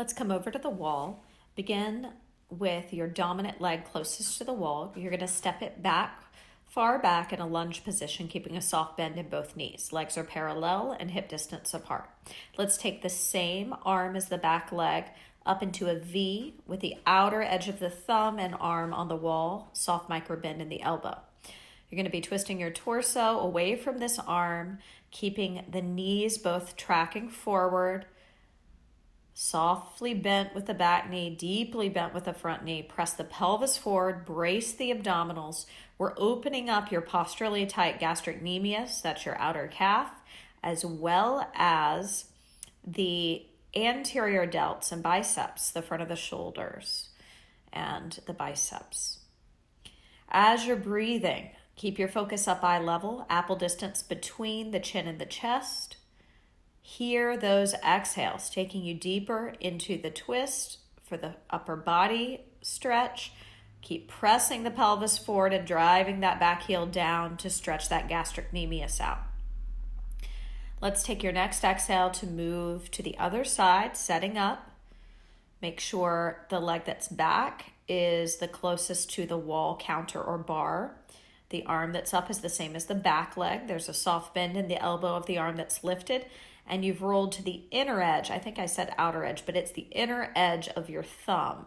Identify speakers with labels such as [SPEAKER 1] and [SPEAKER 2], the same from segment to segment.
[SPEAKER 1] Let's come over to the wall. Begin with your dominant leg closest to the wall. You're going to step it back, far back in a lunge position, keeping a soft bend in both knees. Legs are parallel and hip distance apart. Let's take the same arm as the back leg up into a V with the outer edge of the thumb and arm on the wall, soft micro bend in the elbow. You're going to be twisting your torso away from this arm, keeping the knees both tracking forward, softly bent with the back knee, deeply bent with the front knee. Press the pelvis forward, brace the abdominals. We're opening up your posturally tight gastrocnemius, that's your outer calf, as well as the anterior delts and biceps, the front of the shoulders and the biceps. As you're breathing, keep your focus up eye level, apple distance between the chin and the chest. Hear those exhales taking you deeper into the twist for the upper body stretch. Keep pressing the pelvis forward and driving that back heel down to stretch that gastrocnemius out. Let's take your next exhale to move to the other side, setting up. Make sure the leg that's back is the closest to the wall, counter, or bar. The arm that's up is the same as the back leg. There's a soft bend in the elbow of the arm that's lifted, and you've rolled to the inner edge. I think I said outer edge, but it's the inner edge of your thumb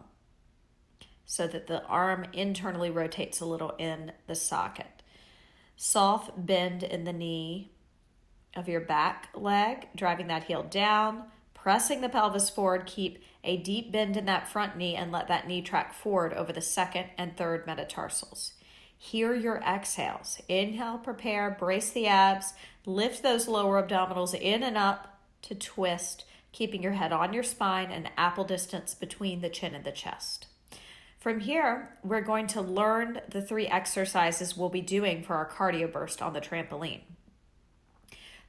[SPEAKER 1] so that the arm internally rotates a little in the socket. Soft bend in the knee of your back leg, driving that heel down, pressing the pelvis forward. Keep a deep bend in that front knee and let that knee track forward over the second and third metatarsals. Hear your exhales. Inhale, prepare, brace the abs, lift those lower abdominals in and up to twist, keeping your head on your spine and apple distance between the chin and the chest. From here, we're going to learn the 3 exercises we'll be doing for our cardio burst on the trampoline.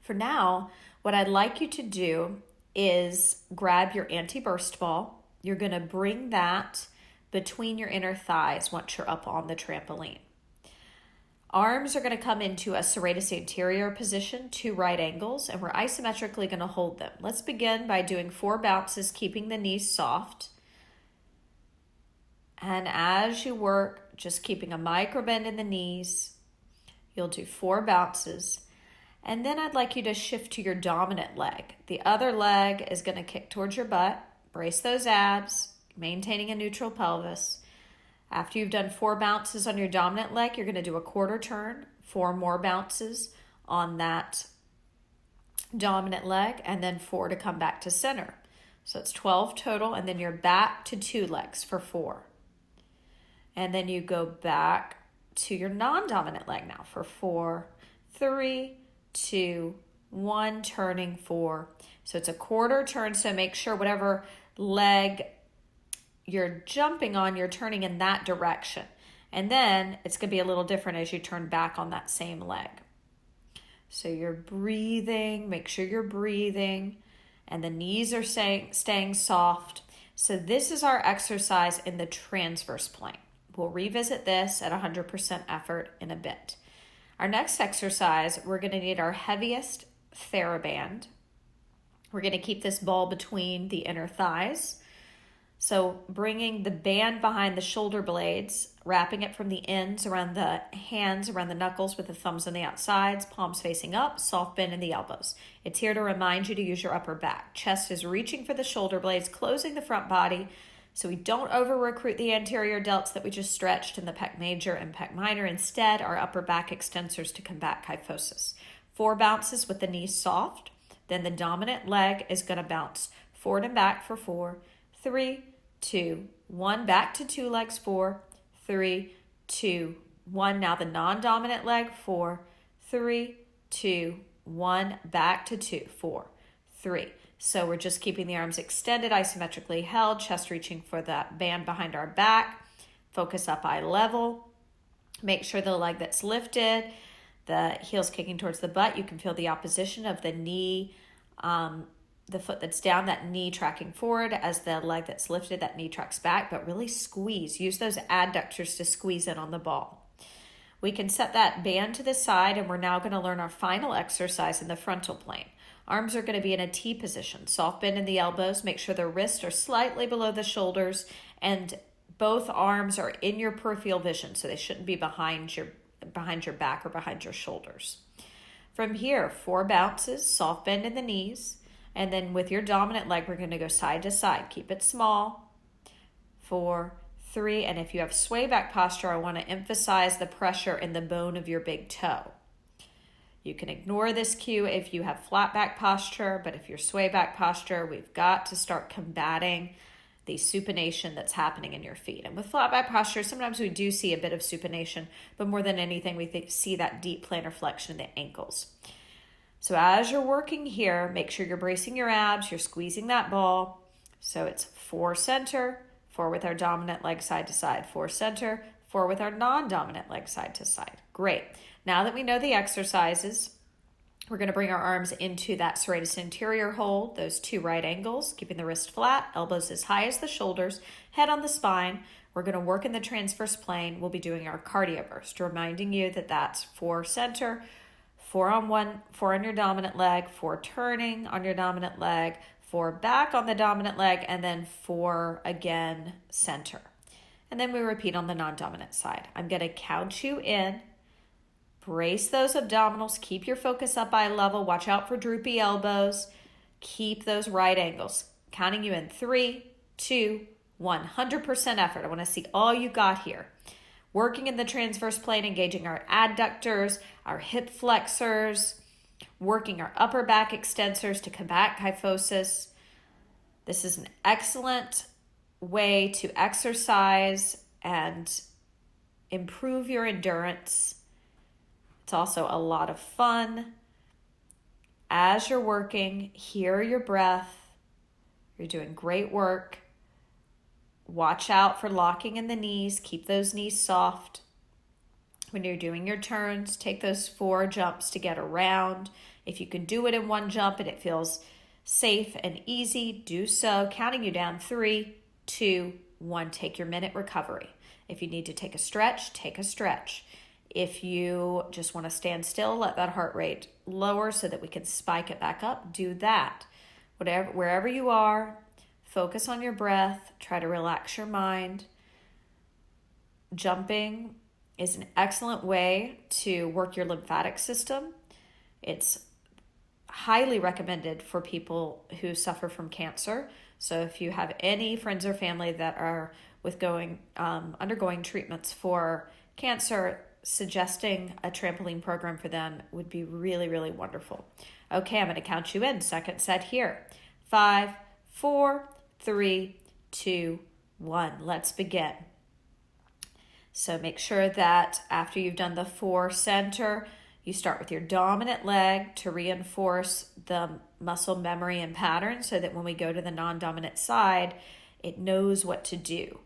[SPEAKER 1] For now, what I'd like you to do is grab your anti-burst ball. You're going to bring that between your inner thighs once you're up on the trampoline. Arms are going to come into a serratus anterior position, 2 right angles, and we're isometrically going to hold them. Let's begin by doing 4 bounces, keeping the knees soft. And as you work, just keeping a micro bend in the knees, you'll do 4 bounces. And then I'd like you to shift to your dominant leg. The other leg is going to kick towards your butt. Brace those abs, maintaining a neutral pelvis. After you've done 4 bounces on your dominant leg, you're going to do a quarter turn, 4 more bounces on that dominant leg, and then 4 to come back to center. So it's 12 total, and then you're back to 2 legs for 4. And then you go back to your non-dominant leg now for 4, 3, 2, 1, turning 4. So it's a quarter turn, so make sure whatever leg you're jumping on, you're turning in that direction. And then it's going to be a little different as you turn back on that same leg. So you're breathing, make sure you're breathing, and the knees are staying soft. So this is our exercise in the transverse plane. We'll revisit this at 100% effort in a bit. Our next exercise, we're going to need our heaviest Theraband. We're going to keep this ball between the inner thighs. So bringing the band behind the shoulder blades, wrapping it from the ends around the hands, around the knuckles with the thumbs on the outsides, palms facing up, soft bend in the elbows. It's here to remind you to use your upper back. Chest is reaching for the shoulder blades, closing the front body, so we don't over-recruit the anterior delts that we just stretched in the pec major and pec minor. Instead, our upper back extensors to combat kyphosis. 4 bounces with the knees soft. Then the dominant leg is going to bounce forward and back for 4, 3, 2, 1. Back to 2 legs, 4, 3, 2, 1. Now the non-dominant leg, 4, 3, 2, 1. Back to 2, 4, 3. So we're just keeping the arms extended, isometrically held, chest reaching for that band behind our back. Focus up eye level. Make sure the leg that's lifted, the heel's kicking towards the butt. You can feel the opposition of the knee, the foot that's down, that knee tracking forward. As the leg that's lifted, that knee tracks back, but really squeeze. Use those adductors to squeeze in on the ball. We can set that band to the side, and we're now going to learn our final exercise in the frontal plane. Arms are going to be in a T position. Soft bend in the elbows. Make sure the wrists are slightly below the shoulders, and both arms are in your peripheral vision, so they shouldn't be behind your back or behind your shoulders. From here, 4 bounces, soft bend in the knees, and then with your dominant leg, we're going to go side to side. Keep it small. 4, 3, and if you have sway back posture, I want to emphasize the pressure in the bone of your big toe. You can ignore this cue if you have flat back posture, but if you're sway back posture, we've got to start combating the supination that's happening in your feet. And with flat back posture, sometimes we do see a bit of supination, but more than anything, we see that deep plantar flexion in the ankles. So as you're working here, make sure you're bracing your abs, you're squeezing that ball. So it's 4 center, 4 with our dominant leg side to side, 4 center, 4 with our non-dominant leg side to side. Great. Now that we know the exercises, we're going to bring our arms into that serratus anterior hold, those 2 right angles, keeping the wrist flat, elbows as high as the shoulders, head on the spine. We're going to work in the transverse plane. We'll be doing our cardio burst, reminding you that that's 4 center, 4 on your dominant leg, 4 turning on your dominant leg, 4 back on the dominant leg, and then 4 again center. And then we repeat on the non-dominant side. I'm going to count you in. Brace those abdominals. Keep your focus up eye level. Watch out for droopy elbows. Keep those right angles. Counting you in 3, 2, 1. 100% effort. I want to see all you got here. Working in the transverse plane, engaging our adductors, our hip flexors, working our upper back extensors to combat kyphosis. This is an excellent way to exercise and improve your endurance. It's also a lot of fun. As you're working, hear your breath. You're doing great work. Watch out for locking in the knees. Keep those knees soft. When you're doing your turns, take those 4 jumps to get around. If you can do it in 1 jump and it feels safe and easy, do so. Counting you down 3, 2, 1. Take your minute recovery. If you need to take a stretch, take a stretch. If you just want to stand still, let that heart rate lower so that we can spike it back up, do that. Wherever you are, focus on your breath, try to relax your mind. Jumping is an excellent way to work your lymphatic system. It's highly recommended for people who suffer from cancer. So if you have any friends or family that are undergoing treatments for cancer, suggesting a trampoline program for them would be really, really wonderful. Okay, I'm going to count you in. Second set here. 5, 4, 3, 2, 1. Let's begin. So make sure that after you've done the 4 center, you start with your dominant leg to reinforce the muscle memory and pattern so that when we go to the non-dominant side, it knows what to do.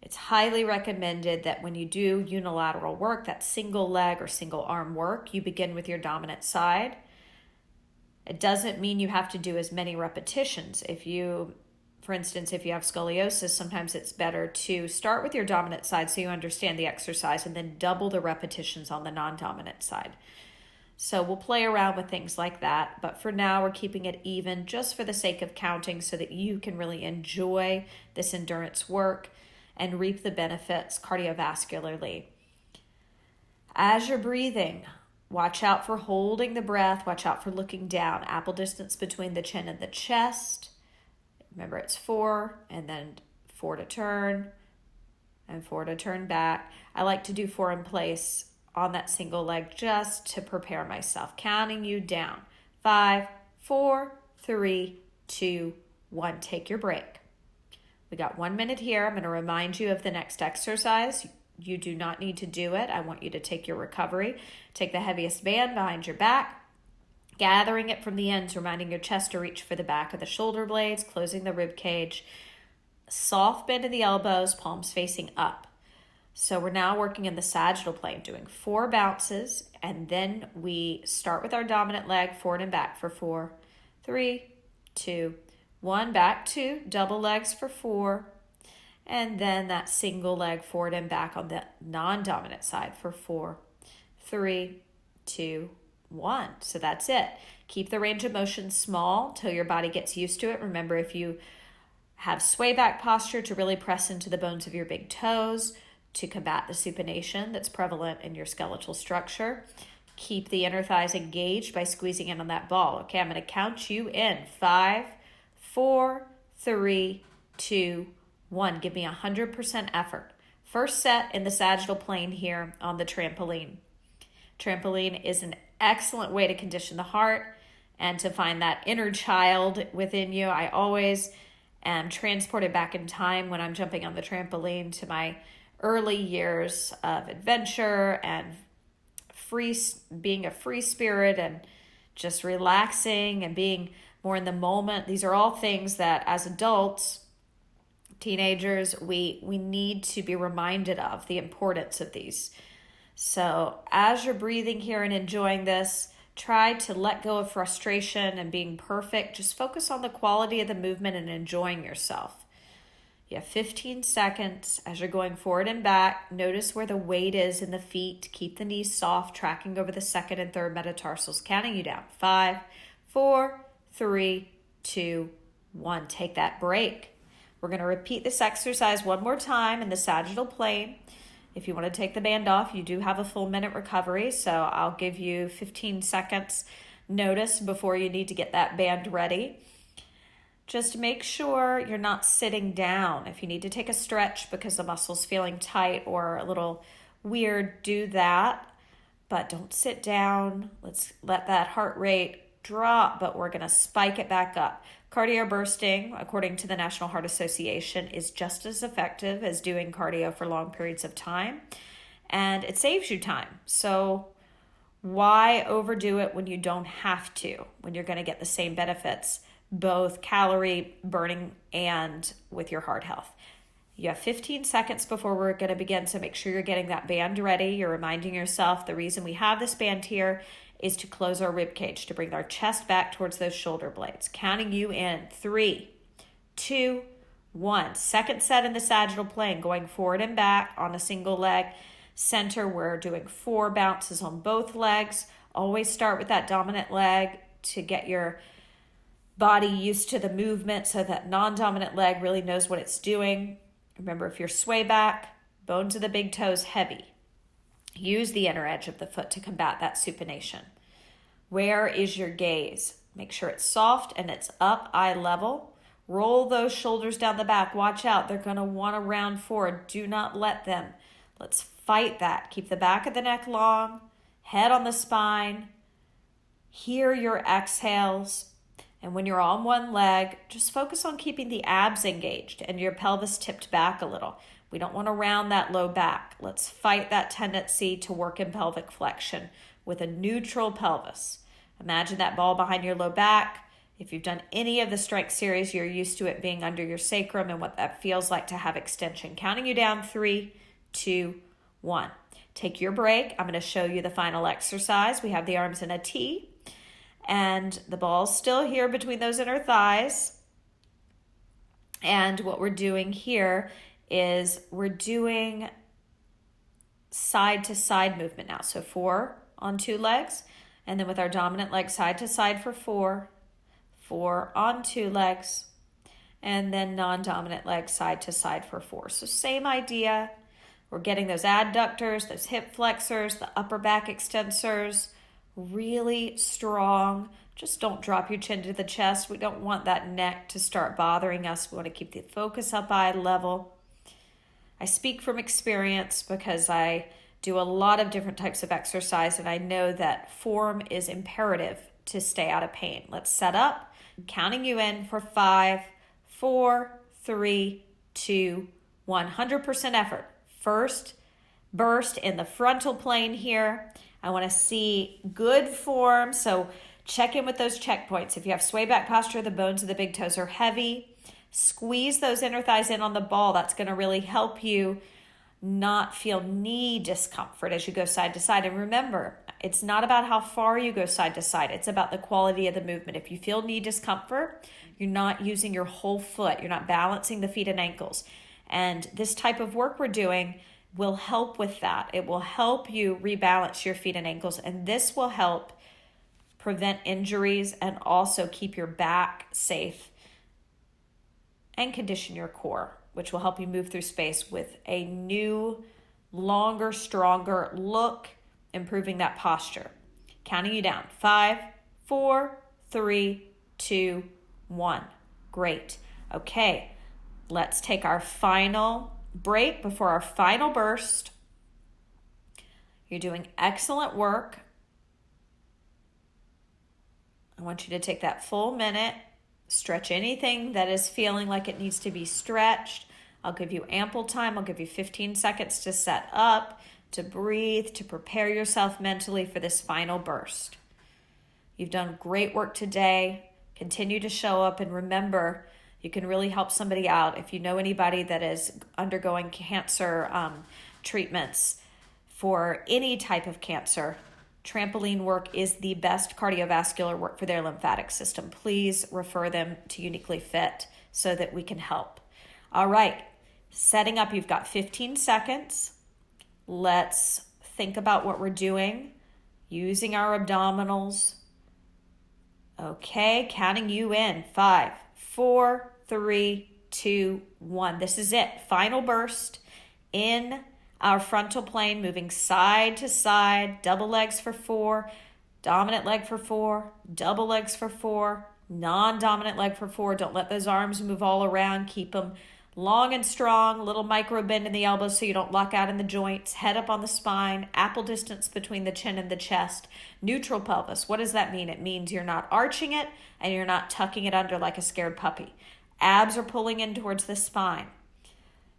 [SPEAKER 1] It's highly recommended that when you do unilateral work, that single leg or single arm work, you begin with your dominant side. It doesn't mean you have to do as many repetitions. For instance, if you have scoliosis, sometimes it's better to start with your dominant side so you understand the exercise and then double the repetitions on the non-dominant side. So we'll play around with things like that, but for now we're keeping it even just for the sake of counting so that you can really enjoy this endurance work and reap the benefits cardiovascularly. As you're breathing, watch out for holding the breath. Watch out for looking down. Apple distance between the chin and the chest. Remember, it's 4, and then 4 to turn, and 4 to turn back. I like to do 4 in place on that single leg just to prepare myself. Counting you down. 5, 4, 3, 2, 1. Take your break. We got 1 minute here. I'm going to remind you of the next exercise. You do not need to do it. I want you to take your recovery. Take the heaviest band behind your back, gathering it from the ends, reminding your chest to reach for the back of the shoulder blades, closing the rib cage. Soft bend in the elbows, palms facing up. So we're now working in the sagittal plane, doing 4 bounces, and then we start with our dominant leg forward and back for 4, 3, 2, 1, back 2, double legs for 4, and then that single leg forward and back on the non-dominant side for 4, 3, 2, 1. So that's it. Keep the range of motion small till your body gets used to it. Remember, if you have sway back posture, to really press into the bones of your big toes to combat the supination that's prevalent in your skeletal structure. Keep the inner thighs engaged by squeezing in on that ball. Okay, I'm going to count you in. 5, 4, 3, 2, 1. Give me 100% effort. First set in the sagittal plane here on the trampoline. Trampoline is an excellent way to condition the heart and to find that inner child within you. I always am transported back in time when I'm jumping on the trampoline to my early years of adventure and being a free spirit and just relaxing and being more in the moment. These are all things that as adults, teenagers, we need to be reminded of the importance of these. So as you're breathing here and enjoying this, try to let go of frustration and being perfect. Just focus on the quality of the movement and enjoying yourself. You have 15 seconds as you're going forward and back. Notice where the weight is in the feet. Keep the knees soft, tracking over the second and third metatarsals, counting you down. 5, 4, 3, 2, 1. Take that break. We're going to repeat this exercise one more time in the sagittal plane. If you want to take the band off, you do have a full minute recovery, so I'll give you 15 seconds notice before you need to get that band ready. Just make sure you're not sitting down. If you need to take a stretch because the muscle's feeling tight or a little weird, do that. But don't sit down. Let's let that heart rate drop, but we're going to spike it back up. Cardio bursting, according to the National Heart Association, is just as effective as doing cardio for long periods of time, and it saves you time. So why overdo it when you don't have to, when you're going to get the same benefits, both calorie burning and with your heart health? You have 15 seconds before we're going to begin, so make sure you're getting that band ready. You're reminding yourself the reason we have this band here is to close our rib cage, to bring our chest back towards those shoulder blades. Counting you in. 3, 2, 1. Second set in the sagittal plane, going forward and back on a single leg. Center, we're doing 4 bounces on both legs. Always start with that dominant leg to get your body used to the movement so that non-dominant leg really knows what it's doing. Remember, if you're sway back, bones of the big toes heavy. Use the inner edge of the foot to combat that supination. Where is your gaze? Make sure it's soft and it's up, eye level. Roll those shoulders down the back. Watch out. They're going to want to round forward. Do not let them. Let's fight that. Keep the back of the neck long, head on the spine. Hear your exhales. And when you're on one leg, just focus on keeping the abs engaged and your pelvis tipped back a little. We don't want to round that low back. Let's fight that tendency to work in pelvic flexion with a neutral pelvis. Imagine that ball behind your low back. If you've done any of the strength series, you're used to it being under your sacrum and what that feels like to have extension. Counting you down. 3, 2, 1. Take your break. I'm going to show you the final exercise. We have the arms in a T, and the ball's still here between those inner thighs. And what we're doing here is we're doing side to side movement now. So 4 on 2 legs, and then with our dominant leg side to side for 4, 4 on 2 legs, and then non-dominant leg side to side for 4. So same idea. We're getting those adductors, those hip flexors, the upper back extensors really strong. Just don't drop your chin to the chest. We don't want that neck to start bothering us. We want to keep the focus up, eye level. I speak from experience because I do a lot of different types of exercise, and I know that form is imperative to stay out of pain. Let's set up. I'm counting you in for 5, 4, 3, 2, 1. 100% effort. First burst in the frontal plane here. I want to see good form, so check in with those checkpoints. If you have sway back posture, the bones of the big toes are heavy. Squeeze those inner thighs in on the ball. That's going to really help you not feel knee discomfort as you go side to side. And remember, it's not about how far you go side to side. It's about the quality of the movement. If you feel knee discomfort, you're not using your whole foot. You're not balancing the feet and ankles. And this type of work we're doing will help with that. It will help you rebalance your feet and ankles. And this will help prevent injuries, and also keep your back safe and condition your core, which will help you move through space with a new, longer, stronger look, improving that posture. Counting you down. 5, 4, 3, 2, 1. Great. Okay, let's take our final break before our final burst. You're doing excellent work. I want you to take that full minute, stretch anything that is feeling like it needs to be stretched. I'll give you ample time. I'll give you 15 seconds to set up, to breathe, to prepare yourself mentally for this final burst. You've done great work today. Continue to show up, and remember, you can really help somebody out. If you know anybody that is undergoing cancer treatments for any type of cancer, trampoline work is the best cardiovascular work for their lymphatic system. Please refer them to YouniquelyFit so that we can help. All right, setting up, you've got 15 seconds. Let's think about what we're doing, using our abdominals. Okay, counting you in. 5, 4, 3, 2, 1. This is it. Final burst in our frontal plane, moving side to side, double legs for 4, dominant leg for 4, double legs for 4, non-dominant leg for 4. Don't let those arms move all around. Keep them long and strong, little micro bend in the elbows so you don't lock out in the joints, head up on the spine, apple distance between the chin and the chest, neutral pelvis. What does that mean? It means you're not arching it and you're not tucking it under like a scared puppy. Abs are pulling in towards the spine.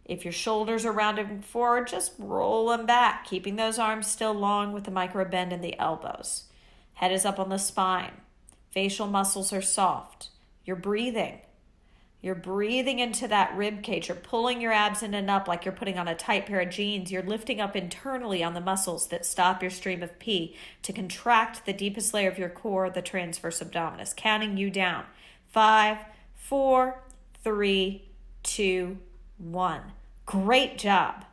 [SPEAKER 1] If your shoulders are rounded forward, just roll them back, keeping those arms still long with the micro bend in the elbows. Head is up on the spine. Facial muscles are soft. You're breathing. You're breathing into that rib cage. You're pulling your abs in and up like you're putting on a tight pair of jeans. You're lifting up internally on the muscles that stop your stream of pee to contract the deepest layer of your core, the transverse abdominis. Counting you down. 5, 4, 3, 2, 1. Great job.